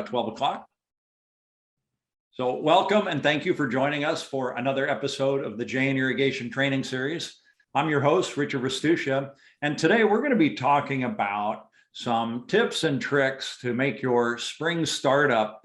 12 o'clock. So welcome and thank you for joining us for another episode of the Jain Irrigation Training Series. I'm your host, Richard Restuccia, and today we're going to be talking about some tips and tricks to make your spring startup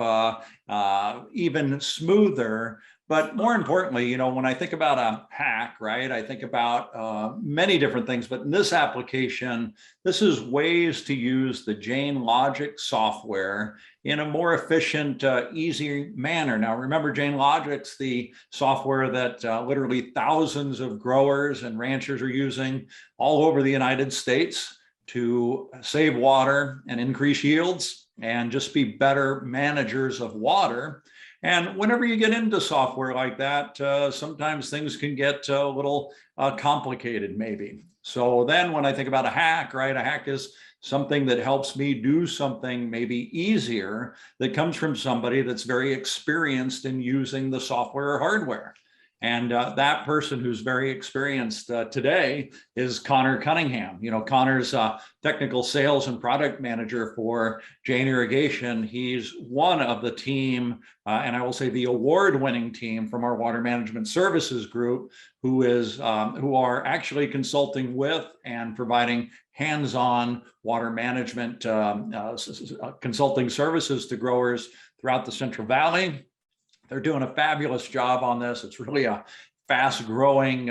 even smoother. But more importantly, when I think about a hack, right, I think about many different things. But in this application, this is ways to use the Jain Logic software in a more efficient, easy manner. Now, remember, Jain Logic's the software that literally thousands of growers and ranchers are using all over the United States to save water and increase yields and just be better managers of water. And whenever you get into software like that, sometimes things can get a little complicated maybe. So then when I think about a hack, right, a hack is something that helps me do something maybe easier that comes from somebody that's very experienced in using the software or hardware. And that person who's very experienced today is Cunningham. Connor's technical sales and product manager for Jain Irrigation. He's one of the team, and I will say the award-winning team from our water management services group, who are actually consulting with and providing hands-on water management consulting services to growers throughout the Central Valley. They're doing a fabulous job on this. It's really a fast-growing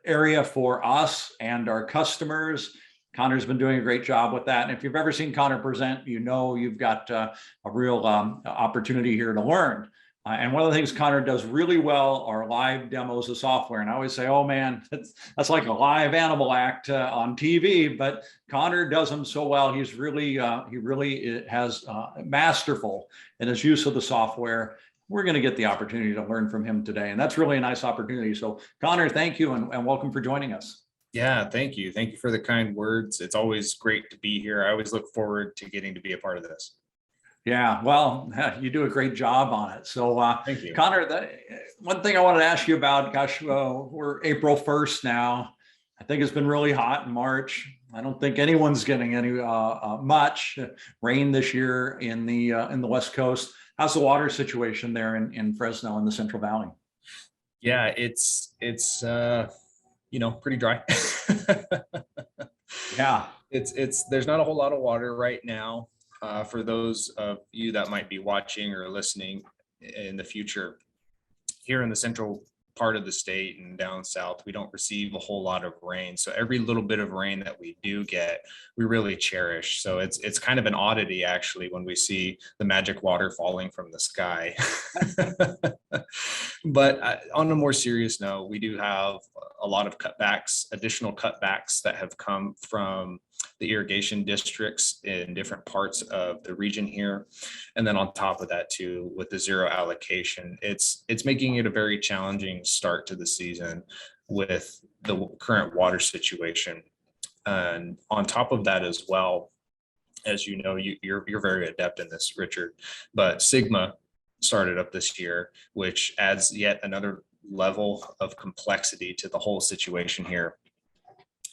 area for us and our customers. Connor's been doing a great job with that. And if you've ever seen Connor present, you've got a real opportunity here to learn. And one of the things Connor does really well are live demos of software. And I always say, oh man, that's like a live animal act on TV, but Connor does them so well. He really has masterful in his use of the software. We're going to get the opportunity to learn from him today. And that's really a nice opportunity. So Connor, thank you and welcome for joining us. Yeah, thank you. Thank you for the kind words. It's always great to be here. I always look forward to getting to be a part of this. Yeah, well, you do a great job on it. So, thank you. Connor, one thing I wanted to ask you about, gosh, we're April 1st now. I think it's been really hot in March. I don't think anyone's getting any much rain this year in the West Coast. How's the water situation there in Fresno in the Central Valley? Yeah, it's pretty dry. Yeah, there's not a whole lot of water right now. For those of you that might be watching or listening in the future, here in the central part of the state and down south, we don't receive a whole lot of rain. So every little bit of rain that we do get, we really cherish. So it's kind of an oddity actually when we see the magic water falling from the sky. But on a more serious note, we do have a lot of additional cutbacks that have come from the irrigation districts in different parts of the region here. And then on top of that too, with the zero allocation, it's making it a very challenging start to the season with the current water situation. And on top of that as well, as you know, you're very adept in this, Richard, but Sigma started up this year, which adds yet another level of complexity to the whole situation here.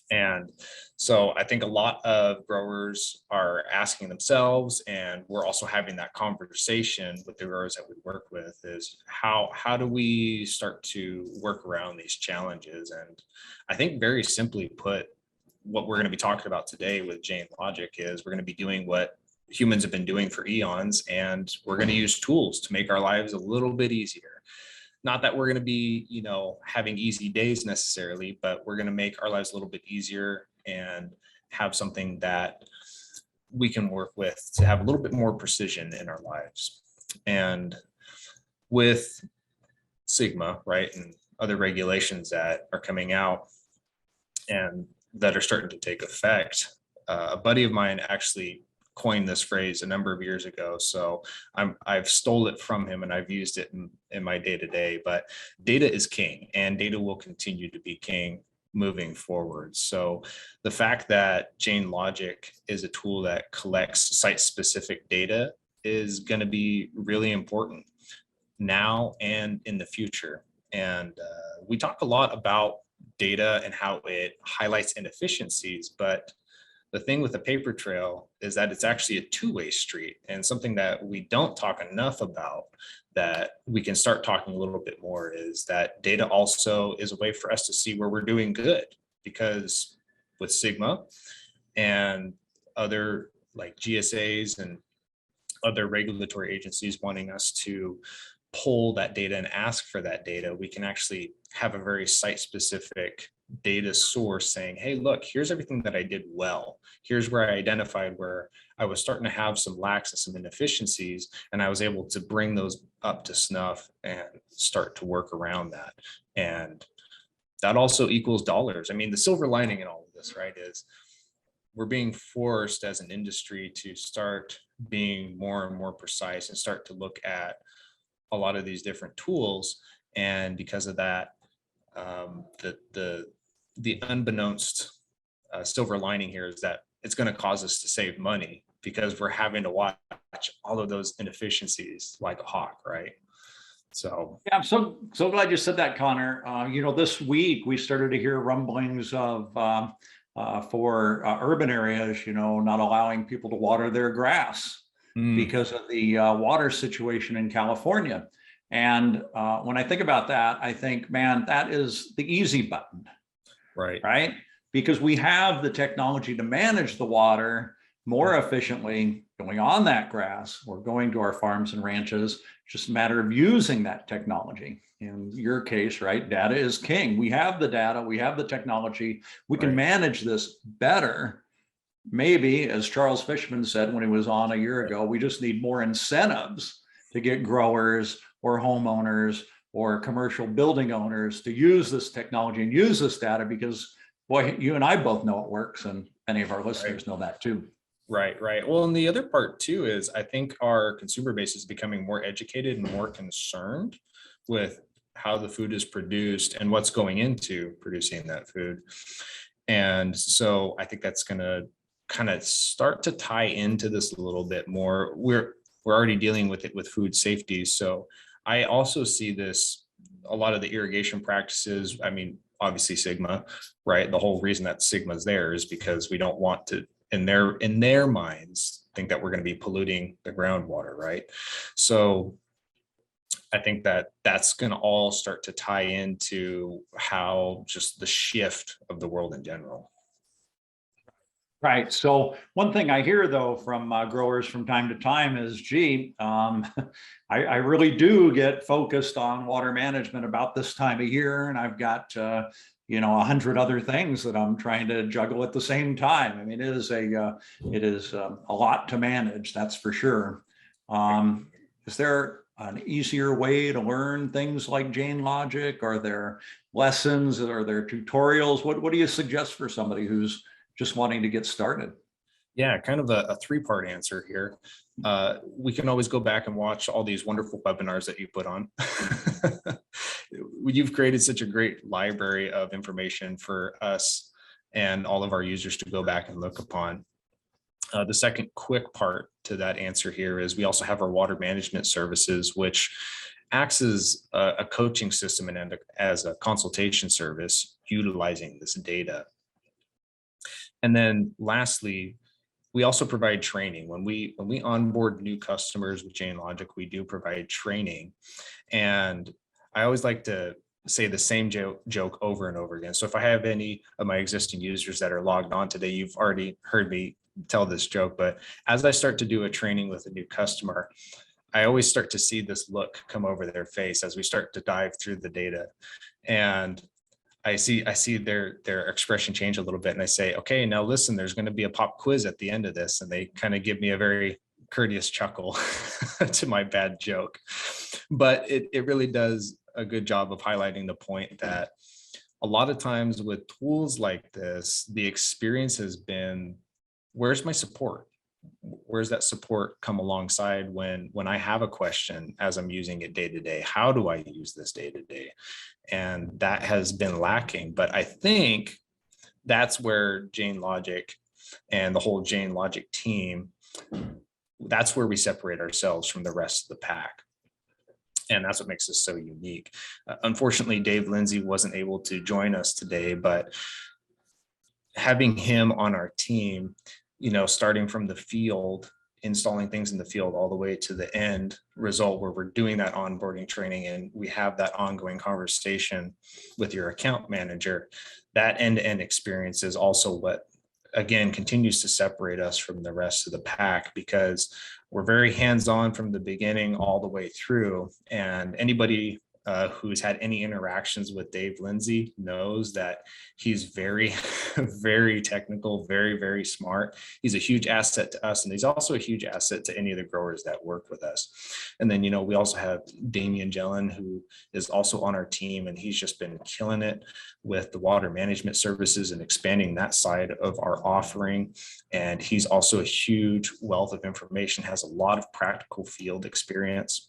And so I think a lot of growers are asking themselves, and we're also having that conversation with the growers that we work with, is how do we start to work around these challenges? And I think very simply put, what we're going to be talking about today with Jain Logic is we're going to be doing what humans have been doing for eons, and we're going to use tools to make our lives a little bit easier. Not that we're going to be, having easy days necessarily, but we're going to make our lives a little bit easier and have something that we can work with to have a little bit more precision in our lives. And with Sigma, right, and other regulations that are coming out and that are starting to take effect, a buddy of mine actually coined this phrase a number of years ago. So I've stole it from him and I've used it in my day-to-day, but data is king and data will continue to be king moving forward. So the fact that Jain Logic is a tool that collects site-specific data is going to be really important now and in the future. And we talk a lot about data and how it highlights inefficiencies, but The thing with the paper trail is that it's actually a two-way street, and something that we don't talk enough about that we can start talking a little bit more is that data also is a way for us to see where we're doing good, because with Sigma and other like GSAs and other regulatory agencies wanting us to pull that data and ask for that data, we can actually have a very site-specific data source saying, hey, look, here's everything that I did well. Here's where I identified where I was starting to have some lacks and some inefficiencies, and I was able to bring those up to snuff and start to work around that. And that also equals dollars. I mean, the silver lining in all of this, right, is we're being forced as an industry to start being more and more precise and start to look at a lot of these different tools. And because of that, the unbeknownst silver lining here is that it's going to cause us to save money, because we're having to watch all of those inefficiencies like a hawk, right? So yeah, I'm so glad you said that, Connor. This week we started to hear rumblings of for urban areas, not allowing people to water their grass because of the water situation in California. And when I think about that, I think, man, that is the easy button, right? Because we have the technology to manage the water more efficiently going on that grass or going to our farms and ranches. It's just a matter of using that technology. In your case, right, data is king. We have the data, we have the technology, we can manage this better. Maybe, as Charles Fishman said when he was on a year ago, we just need more incentives to get growers or homeowners or commercial building owners to use this technology and use this data, because boy, you and I both know it works, and many of our listeners know that too. Right. Well, and the other part too is I think our consumer base is becoming more educated and more concerned with how the food is produced and what's going into producing that food. And so I think that's going to kind of start to tie into this a little bit more. We're already dealing with it with food safety. So I also see this, a lot of the irrigation practices, I mean, obviously Sigma, right? The whole reason that Sigma's there is because we don't want to, in their minds, think that we're going to be polluting the groundwater, right? So I think that that's going to all start to tie into how just the shift of the world in general. Right. So one thing I hear, though, from growers from time to time is, gee, I really do get focused on water management about this time of year, and I've got 100 other things that I'm trying to juggle at the same time. I mean, it is a lot to manage, that's for sure. Is there an easier way to learn things like Jain Logic? Are there lessons? Are there tutorials? What do you suggest for somebody who's just wanting to get started? Yeah, kind of a three-part answer here. We can always go back and watch all these wonderful webinars that you put on. You've created such a great library of information for us and all of our users to go back and look upon. The second quick part to that answer here is we also have our water management services, which acts as a coaching system and as a consultation service utilizing this data. And then lastly, we also provide training. When we onboard new customers with Jain Logic, we do provide training. And I always like to say the same joke over and over again. So if I have any of my existing users that are logged on today, you've already heard me tell this joke, but as I start to do a training with a new customer, I always start to see this look come over their face as we start to dive through the data. And I see their expression change a little bit, and I say, okay, now listen, there's going to be a pop quiz at the end of this. And they kind of give me a very courteous chuckle to my bad joke. But it really does a good job of highlighting the point that a lot of times with tools like this, the experience has been, where's my support? Where's that support come alongside when I have a question as I'm using it day to day? How do I use this day to day? And that has been lacking. But I think that's where Jain Logic and the whole Jain Logic team, that's where we separate ourselves from the rest of the pack. And that's what makes us so unique. Unfortunately, Dave Lindsey wasn't able to join us today, but having him on our team, starting from the field, installing things in the field all the way to the end result where we're doing that onboarding training and we have that ongoing conversation with your account manager, that end-to-end experience is also what, again, continues to separate us from the rest of the pack, because we're very hands-on from the beginning all the way through. And anybody who's had any interactions with Dave Lindsey knows that he's very, very technical, very, very smart. He's a huge asset to us, and he's also a huge asset to any of the growers that work with us. And then, we also have Damian Jellin, who is also on our team, and he's just been killing it with the water management services and expanding that side of our offering. And he's also a huge wealth of information, has a lot of practical field experience.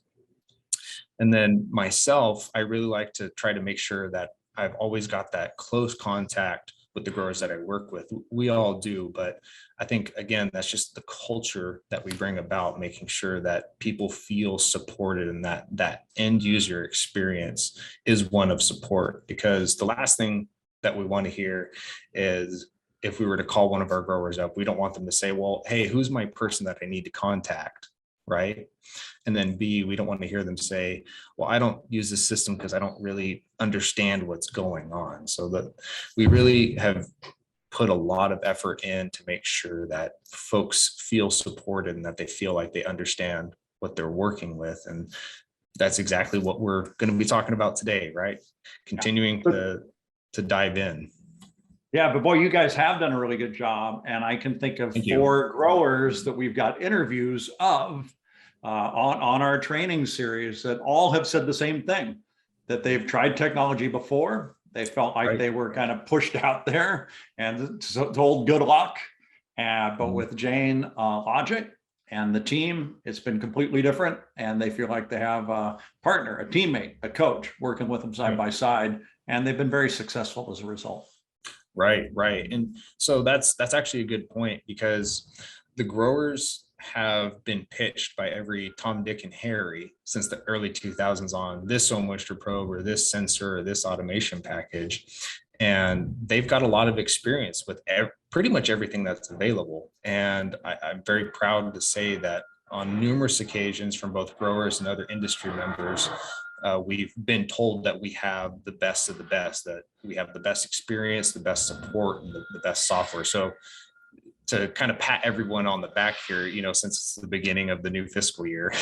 And then myself, I really like to try to make sure that I've always got that close contact with the growers that I work with. We all do, but I think, again, that's just the culture that we bring about, making sure that people feel supported and that end user experience is one of support. Because the last thing that we want to hear is, if we were to call one of our growers up, we don't want them to say, well, hey, who's my person that I need to contact? Right. And then B, we don't want to hear them say, well, I don't use this system because I don't really understand what's going on. So that we really have put a lot of effort in to make sure that folks feel supported and that they feel like they understand what they're working with. And that's exactly what we're going to be talking about today, right? Continuing to dive in. Yeah, but boy, you guys have done a really good job. And I can think of 4 growers that we've got interviews of on our training series that all have said the same thing, that they've tried technology before. They felt like they were kind of pushed out there and told good luck. But with Jain Logic and the team, it's been completely different. And they feel like they have a partner, a teammate, a coach working with them side by side. And they've been very successful as a result. Right. And so that's actually a good point, because the growers have been pitched by every Tom, Dick, and Harry since the early 2000s on this soil moisture probe or this sensor or this automation package. And they've got a lot of experience with pretty much everything that's available. And I'm very proud to say that on numerous occasions from both growers and other industry members, we've been told that we have the best of the best, that we have the best experience, the best support, and the best software. So to kind of pat everyone on the back here, since it's the beginning of the new fiscal year,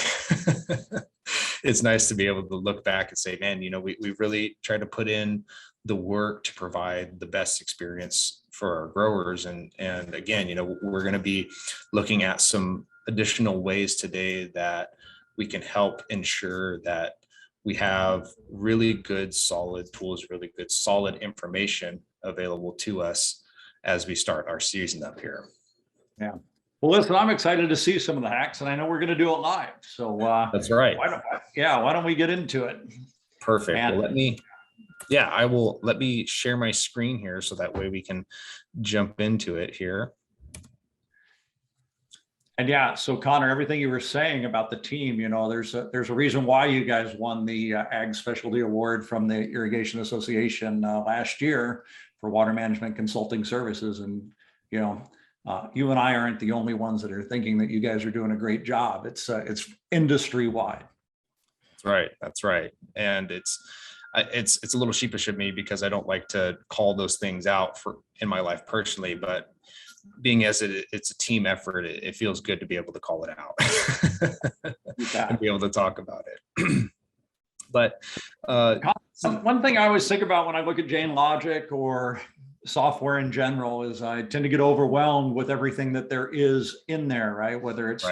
it's nice to be able to look back and say, man, we really tried to put in the work to provide the best experience for our growers. And again, we're going to be looking at some additional ways today that we can help ensure that we have really good, solid tools, really good, solid information available to us as we start our season up here. Yeah. Well, listen, I'm excited to see some of the hacks, and I know we're going to do it live. So that's right. Why don't we get into it? Perfect. Well, let me share my screen here so that way we can jump into it here. And yeah, so Connor, everything you were saying about the team, there's a reason why you guys won the Ag Specialty Award from the Irrigation Association last year for water management consulting services. And, you and I aren't the only ones that are thinking that you guys are doing a great job. It's industry wide. That's right. And it's a little sheepish of me because I don't like to call those things out in my life personally, but being as it's a team effort, it feels good to be able to call it out and be able to talk about it. But one thing I always think about when I look at Jain Logic or software in general is I tend to get overwhelmed with everything that there is in there, right? Whether it's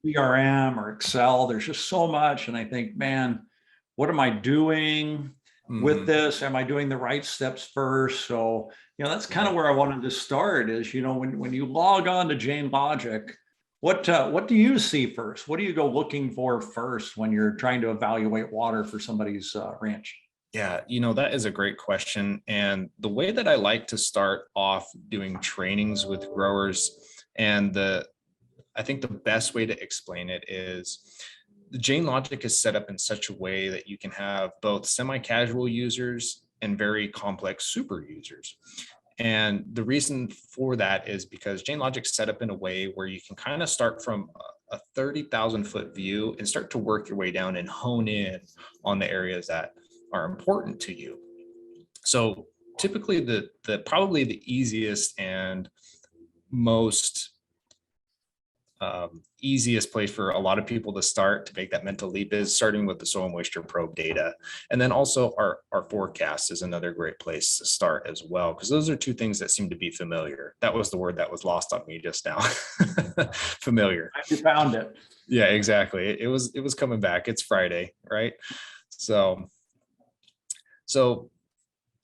CRM or Excel, there's just so much. And I think, man, what am I doing with this? Am I doing the right steps first? So, that's kind of where I wanted to start is, when you log on to Jain Logic, what do you see first? What do you go looking for first when you're trying to evaluate water for somebody's ranch? Yeah, that is a great question. And the way that I like to start off doing trainings with growers, and I think the best way to explain it is the Jain Logic is set up in such a way that you can have both semi-casual users and very complex super users. And the reason for that is because Jain Logic set up in a way where you can kind of start from a 30,000 foot view and start to work your way down and hone in on the areas that are important to you. So typically probably the easiest and most easiest place for a lot of people to start to make that mental leap is starting with the soil moisture probe data. And then also our forecast is another great place to start as well, because those are two things that seem to be familiar. That was the word that was lost on me just now. Familiar. You found it. Yeah, exactly. It was coming back. It's Friday, right? So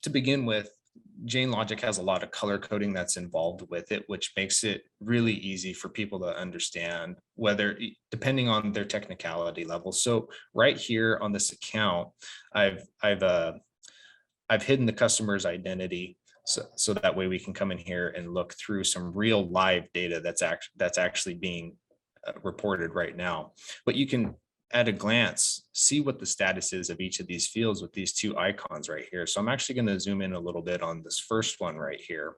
to begin with, Jain Logic has a lot of color coding that's involved with it, which makes it really easy for people to understand, whether depending on their technicality level. So right here on this account, I've hidden the customer's identity, so that way we can come in here and look through some real live data that's actually being reported right now. But you can, at a glance, see what the status is of each of these fields with these two icons right here. So I'm actually going to zoom in a little bit on this first one right here.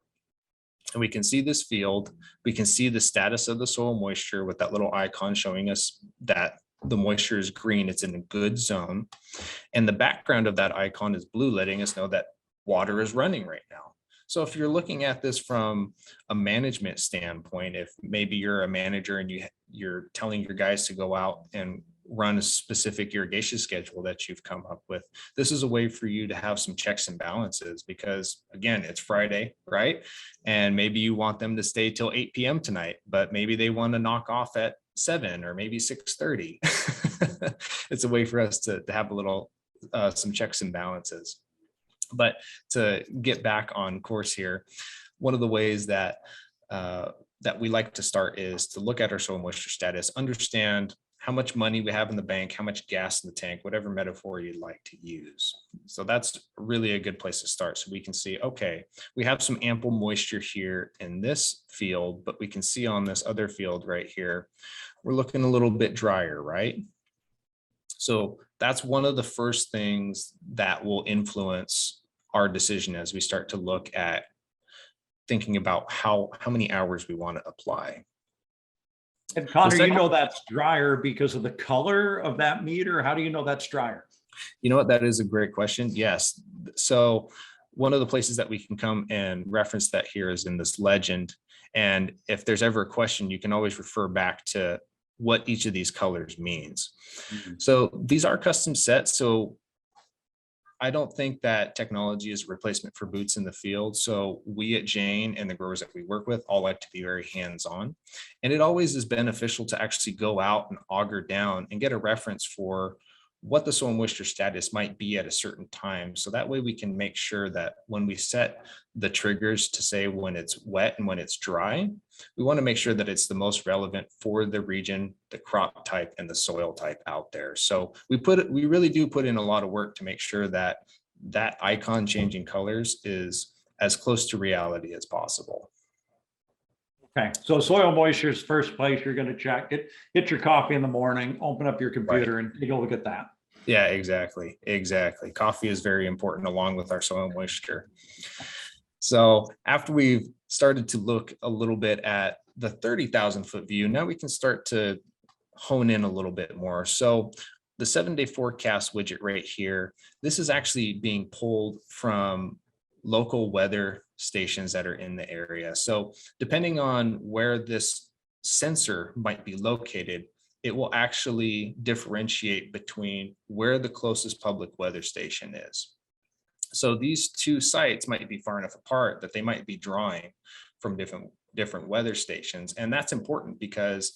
And we can see this field. We can see the status of the soil moisture with that little icon showing us that the moisture is green. It's in a good zone. And the background of that icon is blue, letting us know that water is running right now. So if you're looking at this from a management standpoint, if maybe you're a manager and you're telling your guys to go out and run a specific irrigation schedule that you've come up with, this is a way for you to have some checks and balances, because again, it's Friday, right? And maybe you want them to stay till 8 p.m. tonight, but maybe they want to knock off at 7 or maybe 6:30. It's a way for us to have a little some checks and balances. But to get back on course here, one of the ways that we like to start is to look at our soil moisture status, understand how much money we have in the bank, how much gas in the tank, whatever metaphor you'd like to use. So that's really a good place to start. So we can see, okay, we have some ample moisture here in this field, but we can see on this other field right here, we're looking a little bit drier, right? So that's one of the first things that will influence our decision as we start to look at thinking about how many hours we want to apply. And Connor, you know that's drier because of the color of that meter. How do you know that's drier? You know what? That is a great question. Yes. So one of the places that we can come and reference that here is in this legend. And if there's ever a question, you can always refer back to what each of these colors means. Mm-hmm. So these are custom sets. So I don't think that technology is a replacement for boots in the field. So we at Jain and the growers that we work with all like to be very hands-on. And it always is beneficial to actually go out and auger down and get a reference for what the soil moisture status might be at a certain time. So that way we can make sure that when we set the triggers to say when it's wet and when it's dry, we want to make sure that it's the most relevant for the region, the crop type, and the soil type out there. So we really do put in a lot of work to make sure that that icon changing colors is as close to reality as possible. Okay, so soil moisture is first place you're going to check. Get your coffee in the morning, open up your computer, right, and take a look at that. Yeah, exactly. Coffee is very important along with our soil moisture. So after we've started to look a little bit at the 30,000 foot view, now we can start to hone in a little bit more. So the 7-day forecast widget right here, this is actually being pulled from local weather stations that are in the area. So depending on where this sensor might be located, it will actually differentiate between where the closest public weather station is. So these two sites might be far enough apart that they might be drawing from different weather stations. And that's important because,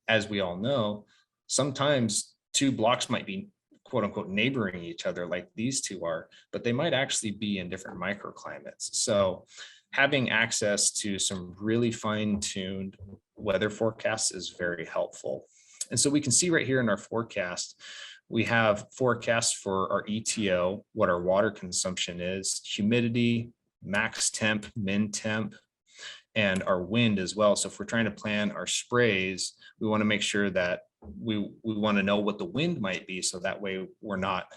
as we all know, sometimes two blocks might be quote unquote neighboring each other like these two are, but they might actually be in different microclimates. So having access to some really fine-tuned weather forecasts is very helpful. And so we can see right here in our forecast, we have forecasts for our ETO, what our water consumption is, humidity, max temp, min temp, and our wind as well. So if we're trying to plan our sprays, we want to make sure that we want to know what the wind might be, so that way we're not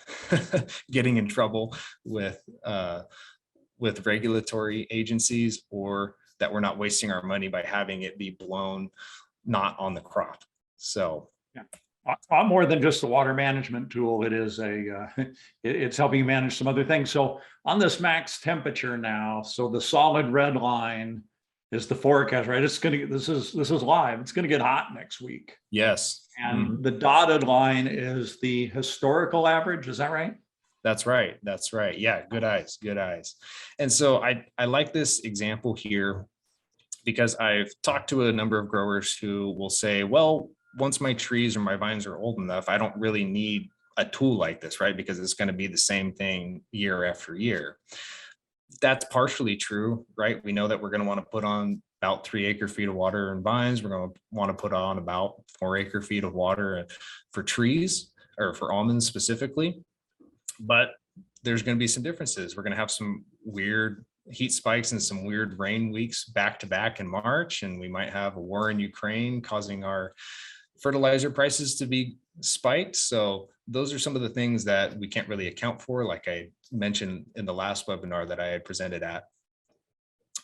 getting in trouble with with regulatory agencies, or that we're not wasting our money by having it be blown not on the crop. So Yeah. A lot more than just a water management tool. It is it's helping you manage some other things. So on this max temperature now, so the solid red line is the forecast, right? It's gonna, this is live. It's gonna get hot next week. yes. And the dotted line is the historical average. Is that right? That's right. That's right. Yeah. Good eyes. Good eyes. And so I like this example here because I've talked to a number of growers who will say, well, once my trees or my vines are old enough, I don't really need a tool like this, right? Because it's going to be the same thing year after year. That's partially true, right? We know that we're going to want to put on about 3 acre-feet of water in vines. We're going to want to put on about 4 acre-feet of water for trees, or for almonds specifically. But there's going to be some differences. We're going to have some weird heat spikes and some weird rain weeks back to back in March. And we might have a war in Ukraine causing our fertilizer prices to be spiked. So those are some of the things that we can't really account for, like I mentioned in the last webinar that I had presented at.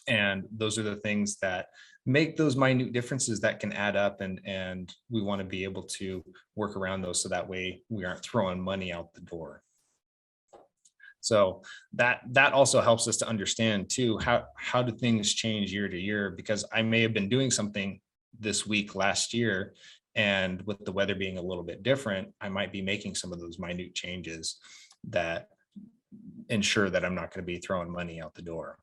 And those are the things that make those minute differences that can add up, and we want to be able to work around those so that way we aren't throwing money out the door. So that also helps us to understand too, how do things change year to year, because I may have been doing something this week last year, and with the weather being a little bit different, I might be making some of those minute changes that ensure that I'm not going to be throwing money out the door.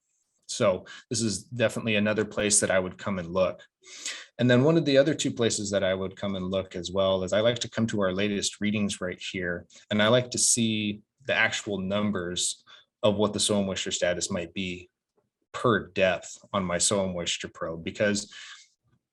So this is definitely another place that I would come and look. And then one of the other 2 places that I would come and look as well is I like to come to our latest readings right here. And I like to see the actual numbers of what the soil moisture status might be per depth on my soil moisture probe, because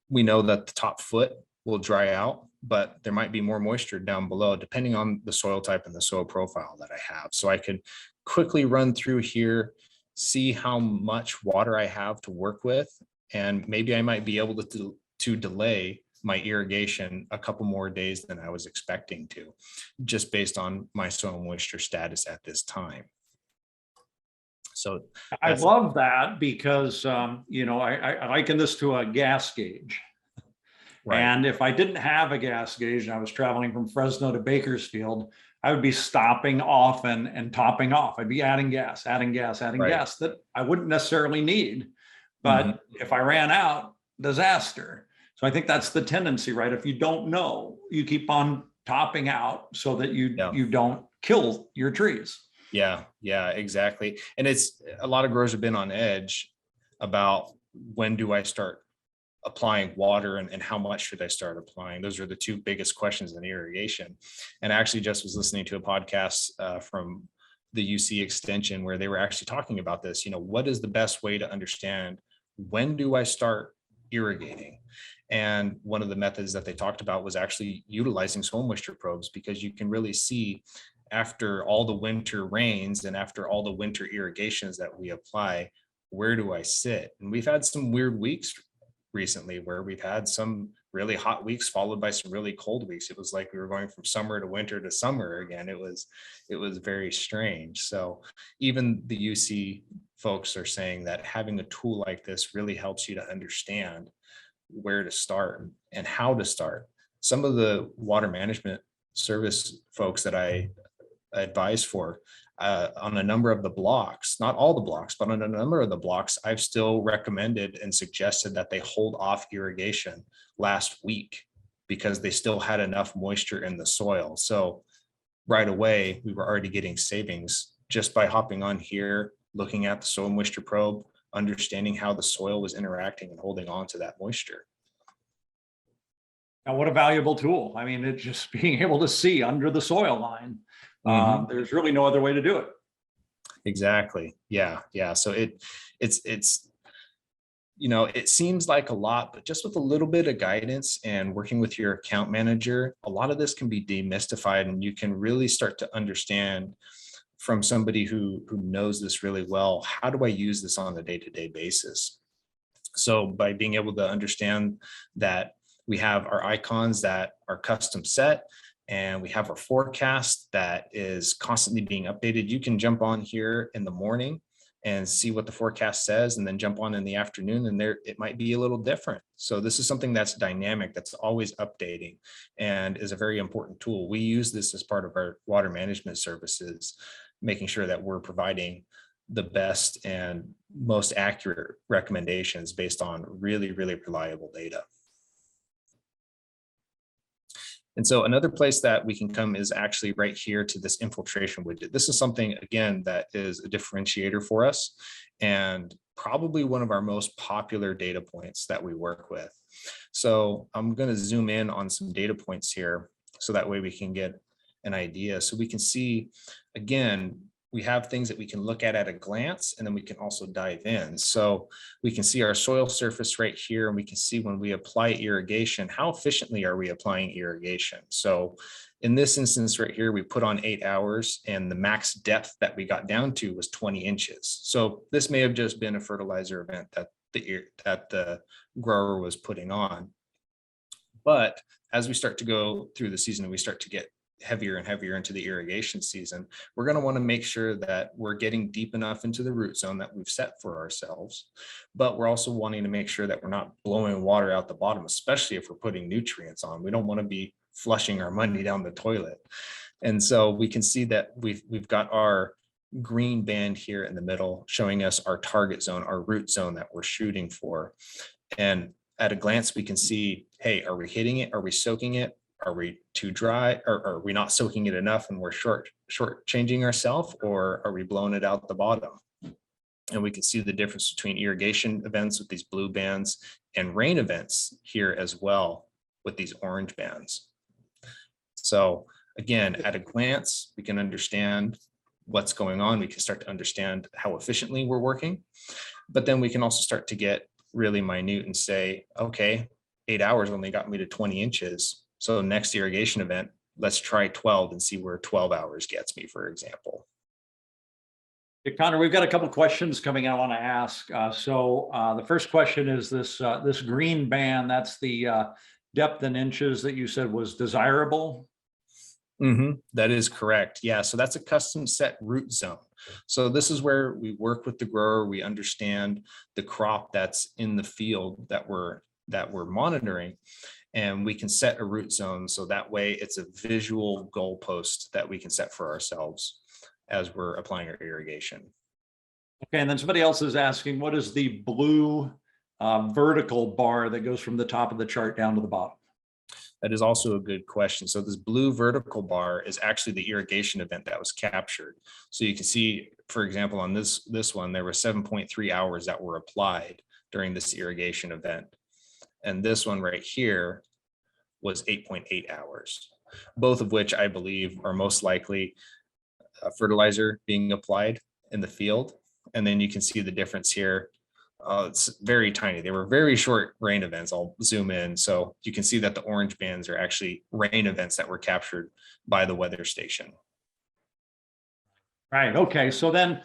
we know that the top foot will dry out, but there might be more moisture down below depending on the soil type and the soil profile that I have. So I could quickly run through here, see how much water I have to work with, and maybe I might be able to delay my irrigation a couple more days than I was expecting to, just based on my soil moisture status at this time. So I love that because, I liken this to a gas gauge. Right. And if I didn't have a gas gauge and I was traveling from Fresno to Bakersfield, I would be stopping often and topping off. I'd be adding gas that I wouldn't necessarily need. But if I ran out, disaster. So I think that's the tendency, right? If you don't know, you keep on topping out so that you don't kill your trees. Yeah, exactly. And it's a lot of growers have been on edge about when do I start applying water and how much should I start applying? Those are the 2 biggest questions in irrigation. And I actually just was listening to a podcast from the UC Extension where they were actually talking about this. What is the best way to understand when do I start irrigating? And one of the methods that they talked about was actually utilizing soil moisture probes, because you can really see after all the winter rains and after all the winter irrigations that we apply, where do I sit? And we've had some weird weeks recently where we've had some really hot weeks followed by some really cold weeks. It was like we were going from summer to winter to summer again. It was very strange. So even the UC folks are saying that having a tool like this really helps you to understand where to start and how to start. Some of the water management service folks that I advise for, on a number of the blocks, not all the blocks, but on a number of the blocks, I've still recommended and suggested that they hold off irrigation last week because they still had enough moisture in the soil. So right away, we were already getting savings just by hopping on here, looking at the soil moisture probe, understanding how the soil was interacting and holding on to that moisture. And what a valuable tool. I mean, it's just being able to see under the soil line. There's really no other way to do it. Exactly. Yeah. So it's it seems like a lot, but just with a little bit of guidance and working with your account manager, a lot of this can be demystified, and you can really start to understand from somebody who knows this really well, how do I use this on a day-to-day basis? So by being able to understand that we have our icons that are custom set, and we have our forecast that is constantly being updated. You can jump on here in the morning and see what the forecast says, and then jump on in the afternoon, and there it might be a little different. So this is something that's dynamic, that's always updating, and is a very important tool. We use this as part of our water management services, making sure that we're providing the best and most accurate recommendations based on really, really reliable data. And so another place that we can come is actually right here to this infiltration widget. This is something, again, that is a differentiator for us and probably one of our most popular data points that we work with. So I'm going to zoom in on some data points here so that way we can get an idea. So we can see, again, we have things that we can look at a glance, and then we can also dive in. So we can see our soil surface right here, and we can see when we apply irrigation, how efficiently are we applying irrigation? So in this instance right here, we put on 8 hours, and the max depth that we got down to was 20 inches. So this may have just been a fertilizer event that the grower was putting on. But as we start to go through the season and we start to get heavier and heavier into the irrigation season, we're going to want to make sure that we're getting deep enough into the root zone that we've set for ourselves, but we're also wanting to make sure that we're not blowing water out the bottom, especially if we're putting nutrients on. We don't want to be flushing our money down the toilet. And so we can see that we've got our green band here in the middle showing us our target zone, our root zone that we're shooting for. And at a glance, we can see, hey, are we hitting it? Are we soaking it? Are we too dry, or are we not soaking it enough and we're short changing ourselves, or are we blowing it out the bottom? And we can see the difference between irrigation events with these blue bands and rain events here as well with these orange bands. So again, at a glance, we can understand what's going on. We can start to understand how efficiently we're working, but then we can also start to get really minute and say, okay, 8 hours only got me to 20 inches. So next irrigation event, let's try 12 and see where 12 hours gets me, for example. Hey, Connor, we've got a couple of questions coming I want to ask. The first question is this green band, that's the depth in inches that you said was desirable? That is correct. Yeah, so that's a custom set root zone. So this is where we work with the grower. We understand the crop that's in the field that we're monitoring, and we can set a root zone. So that way it's a visual goalpost that we can set for ourselves as we're applying our irrigation. Okay, and then somebody else is asking, what is the blue vertical bar that goes from the top of the chart down to the bottom? That is also a good question. So this blue vertical bar is actually the irrigation event that was captured. So you can see, for example, on this one, there were 7.3 hours that were applied during this irrigation event. And this one right here was 8.8 hours, both of which I believe are most likely fertilizer being applied in the field. And then you can see the difference here. It's very tiny. They were very short rain events. I'll zoom in. So you can see that the orange bands are actually rain events that were captured by the weather station. Right. Okay. So then,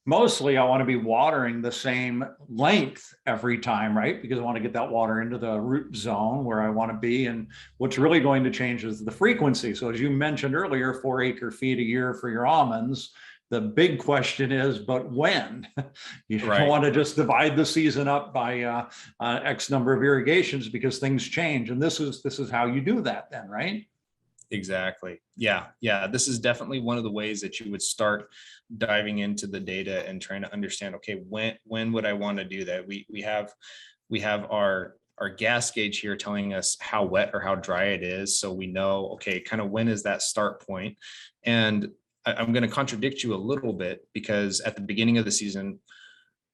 mostly I want to be watering the same length every time, right? Because I want to get that water into the root zone where I want to be. And what's really going to change is the frequency. So as you mentioned earlier, 4 acre-feet a year for your almonds. The big question is, but when? You don't want to just divide the season up by X number of irrigations, because things change. And this is how you do that then, right? Exactly. Yeah. This is definitely one of the ways that you would start diving into the data and trying to understand, okay, when would I want to do that? We have our gas gauge here telling us how wet or how dry it is. So we know, okay, kind of when is that start point? And I'm going to contradict you a little bit, because at the beginning of the season,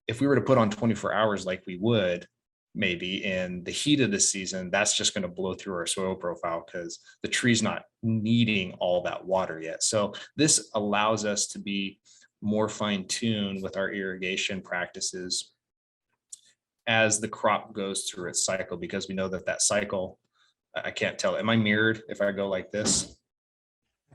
if we were to put on 24 hours like we would, maybe in the heat of the season, that's just going to blow through our soil profile because the tree's not needing all that water yet. So this allows us to be more fine-tuned with our irrigation practices as the crop goes through its cycle, because we know that cycle, I can't tell. Am I mirrored if I go like this?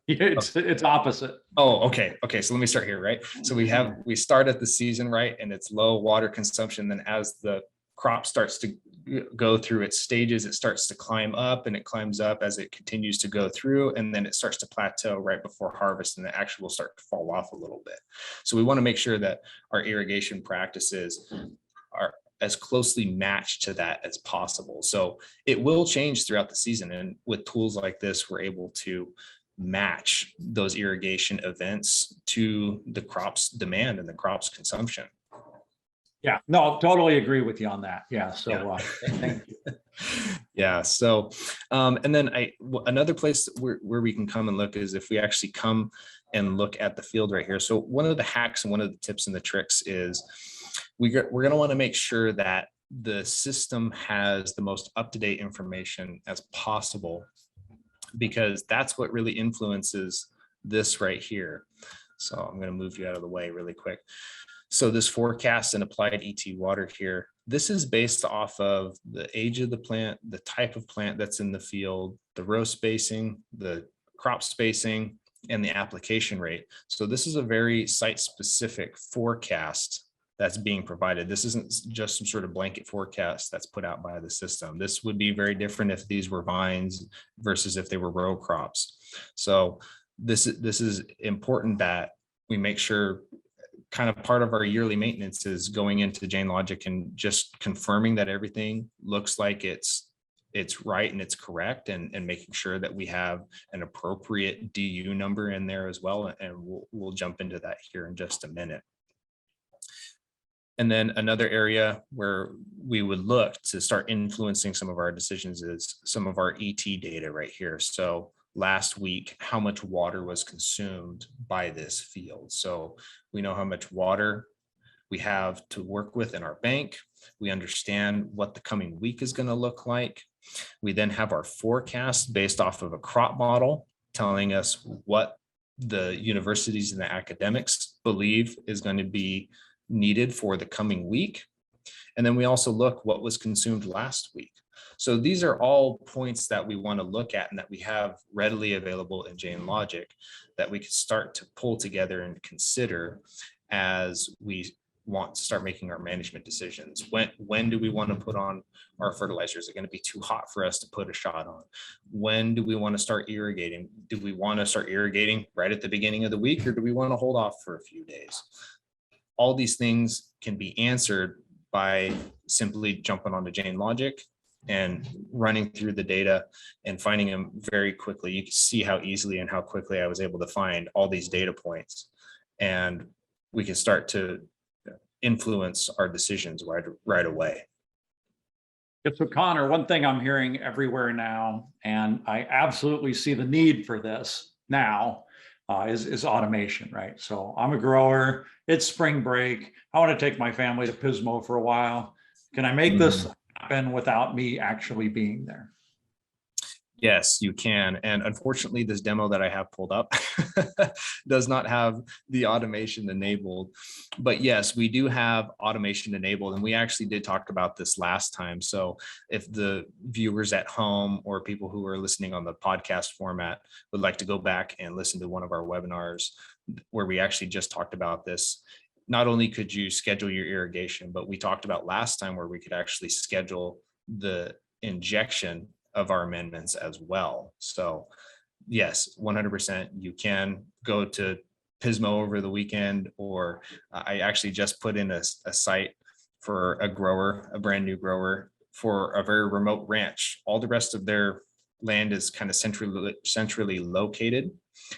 It's opposite. Oh, okay. So let me start here, right? So we start at the season, right? And it's low water consumption. Then as the crop starts to go through its stages. It starts to climb up, and it climbs up as it continues to go through, and then it starts to plateau right before harvest, and the actual will start to fall off a little bit. So we want to make sure that our irrigation practices are as closely matched to that as possible. So it will change throughout the season, and with tools like this, we're able to match those irrigation events to the crop's demand and the crop's consumption. Yeah, no, totally agree with you on that. Yeah, so Yeah. thank you. Yeah. So, and then another place where we can come and look is if we actually come and look at the field right here. So one of the hacks and one of the tips and the tricks is we're going to want to make sure that the system has the most up-to-date information as possible, because that's what really influences this right here. So I'm going to move you out of the way really quick. So this forecast and applied ET water here, this is based off of the age of the plant, the type of plant that's in the field, the row spacing, the crop spacing, and the application rate. So this is a very site-specific forecast that's being provided. This isn't just some sort of blanket forecast that's put out by the system. This would be very different if these were vines versus if they were row crops. So this is important that we make sure, kind of part of our yearly maintenance is going into Jain Logic and just confirming that everything looks like it's right and it's correct, and making sure that we have an appropriate DU number in there as well. And we'll jump into that here in just a minute. And then another area where we would look to start influencing some of our decisions is some of our ET data right here. So last week, how much water was consumed by this field. So we know how much water we have to work with in our bank. We understand what the coming week is going to look like. We then have our forecast based off of a crop model telling us what the universities and the academics believe is going to be needed for the coming week. And then we also look what was consumed last week. So these are all points that we want to look at and that we have readily available in Jain Logic that we can start to pull together and consider as we want to start making our management decisions. When do we want to put on our fertilizers? Is it going to be too hot for us to put a shot on? When do we want to start irrigating? Do we want to start irrigating right at the beginning of the week, or do we want to hold off for a few days? All these things can be answered by simply jumping onto Jain Logic and running through the data and finding them very quickly. You can see how easily and how quickly I was able to find all these data points, and we can start to influence our decisions right away. So Connor, one thing I'm hearing everywhere now, and I absolutely see the need for this now, is automation, right? So I'm a grower, it's spring break. I want to take my family to Pismo for a while. Can I make this happen without me actually being there? Yes, you can. And unfortunately, this demo that I have pulled up does not have the automation enabled. But yes, we do have automation enabled. And we actually did talk about this last time. So if the viewers at home or people who are listening on the podcast format would like to go back and listen to one of our webinars where we actually just talked about this, not only could you schedule your irrigation, but we talked about last time where we could actually schedule the injection of our amendments as well. So yes, 100%, you can go to Pismo over the weekend, or I actually just put in a site for a grower, a brand new grower for a very remote ranch. All the rest of their land is kind of centrally located,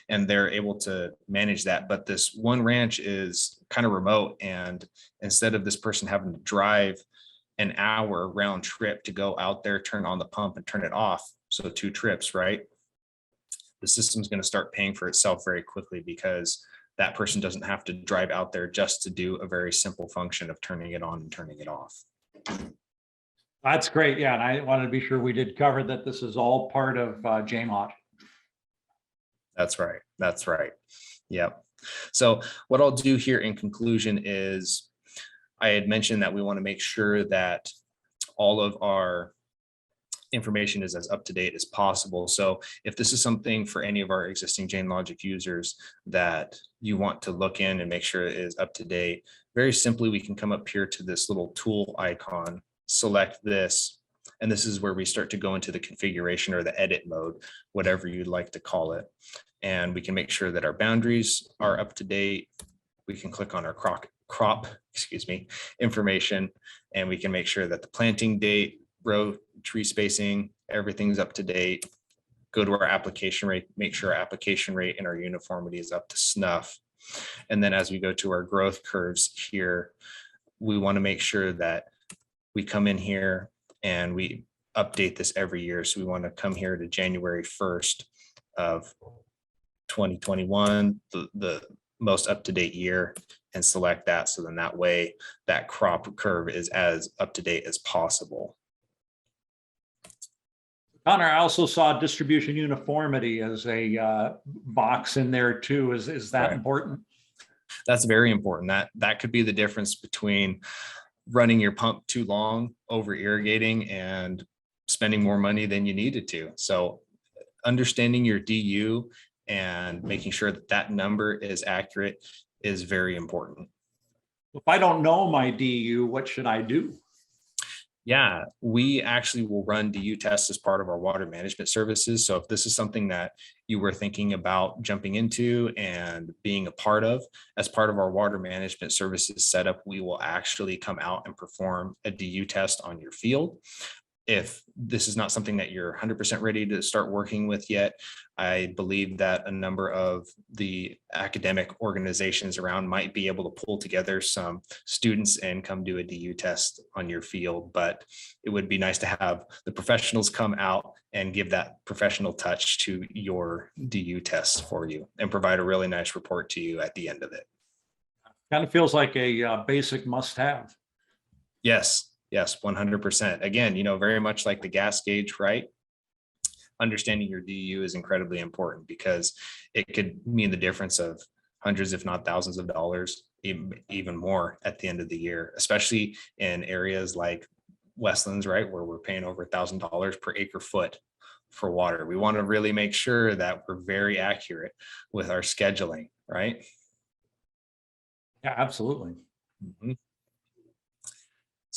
and they're able to manage that. But this one ranch is kind of remote, and instead of this person having to drive an hour round trip to go out there, turn on the pump and turn it off, so 2 trips, right? The system's going to start paying for itself very quickly, because that person doesn't have to drive out there just to do a very simple function of turning it on and turning it off. That's great. Yeah, and I wanted to be sure we did cover that this is all part of Jain Logic. That's right. That's right. Yep. So what I'll do here in conclusion is, I had mentioned that we want to make sure that all of our information is as up to date as possible. So if this is something for any of our existing Jain Logic users that you want to look in and make sure it is up to date, very simply, we can come up here to this little tool icon select this. And this is where we start to go into the configuration or the edit mode, whatever you'd like to call it. And we can make sure that our boundaries are up to date. We can click on our crop information, and we can make sure that the planting date, row, tree spacing, everything's up to date. Go to our application rate, make sure our application rate and our uniformity is up to snuff. And then as we go to our growth curves here, we want to make sure that we come in here and we update this every year. So we want to come here to January 1st of 2021, the most up-to-date year, and select that. So then that way that crop curve is as up-to-date as possible. Connor, I also saw distribution uniformity as a box in there too. Is that important? That's very important. That could be the difference between running your pump too long over irrigating and spending more money than you needed to. So understanding your DU and making sure that that number is accurate is very important. If I don't know my DU, what should I do? Yeah, we actually will run DU tests as part of our water management services. So if this is something that you were thinking about jumping into and being a part of, as part of our water management services setup, we will actually come out and perform a DU test on your field. If this is not something that you're 100% ready to start working with yet, I believe that a number of the academic organizations around might be able to pull together some students and come do a DU test on your field. But it would be nice to have the professionals come out and give that professional touch to your DU test for you and provide a really nice report to you at the end of it. Kind of feels like a basic must-have. Yes. Yes, 100%. Again, very much like the gas gauge, right? Understanding your DU is incredibly important because it could mean the difference of hundreds, if not thousands of dollars, even more at the end of the year, especially in areas like Westlands, right? Where we're paying over $1,000 per acre foot for water. We want to really make sure that we're very accurate with our scheduling, right? Yeah, absolutely. Mm-hmm.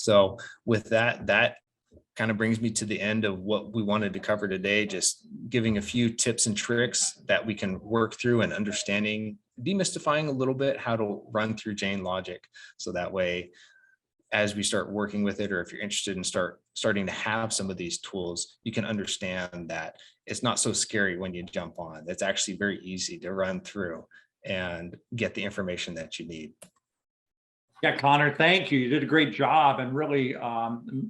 So with that kind of brings me to the end of what we wanted to cover today, just giving a few tips and tricks that we can work through and understanding, demystifying a little bit how to run through Jain Logic. So that way, as we start working with it, or if you're interested in starting to have some of these tools, you can understand that it's not so scary when you jump on. It's actually very easy to run through and get the information that you need. Yeah, Connor, thank you. You did a great job and really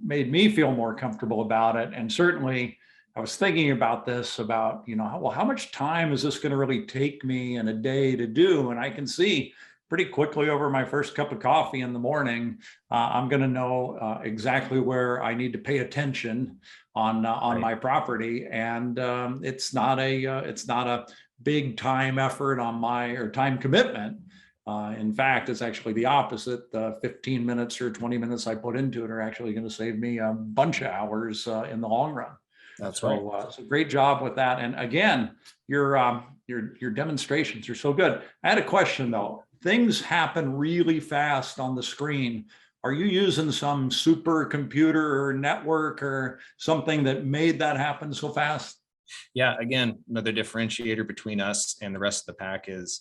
made me feel more comfortable about it. And certainly I was thinking about this, about, well, how much time is this going to really take me in a day to do? And I can see pretty quickly over my first cup of coffee in the morning, I'm going to know exactly where I need to pay attention on my property. And it's not a big time effort on or time commitment. In fact, it's actually the opposite. The 15 minutes or 20 minutes I put into it are actually going to save me a bunch of hours in the long run. That's right. So great job with that. And again, your demonstrations are so good. I had a question though. Things happen really fast on the screen. Are you using some supercomputer or network or something that made that happen so fast? Yeah, again, another differentiator between us and the rest of the pack is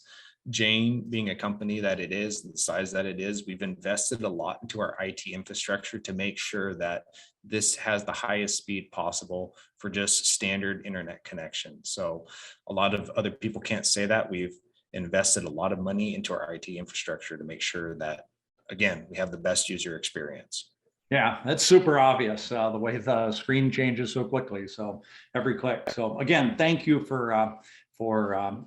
Jain, being a company that it is, the size that it is, we've invested a lot into our IT infrastructure to make sure that this has the highest speed possible for just standard internet connection. So a lot of other people can't say that. We've invested a lot of money into our IT infrastructure to make sure that, again, we have the best user experience. Yeah, that's super obvious, the way the screen changes so quickly. So every click. So again, thank you for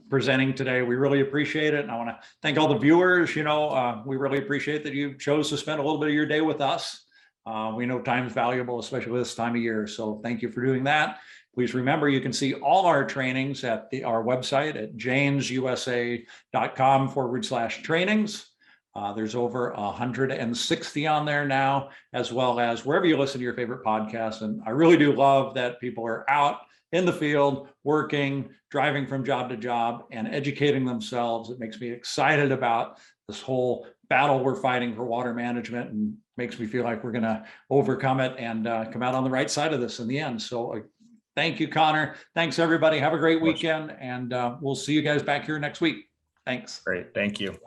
presenting today. We really appreciate it. And I want to thank all the viewers. We really appreciate that you chose to spend a little bit of your day with us. We know time is valuable, especially this time of year. So thank you for doing that. Please remember, you can see all our trainings at our website at jainsusa.com/trainings. There's over 160 on there now, as well as wherever you listen to your favorite podcasts. And I really do love that people are out in the field, working, driving from job to job, and educating themselves. It makes me excited about this whole battle we're fighting for water management and makes me feel like we're going to overcome it and come out on the right side of this in the end. So thank you, Connor. Thanks, everybody. Have a great weekend, and we'll see you guys back here next week. Thanks. Great. Thank you.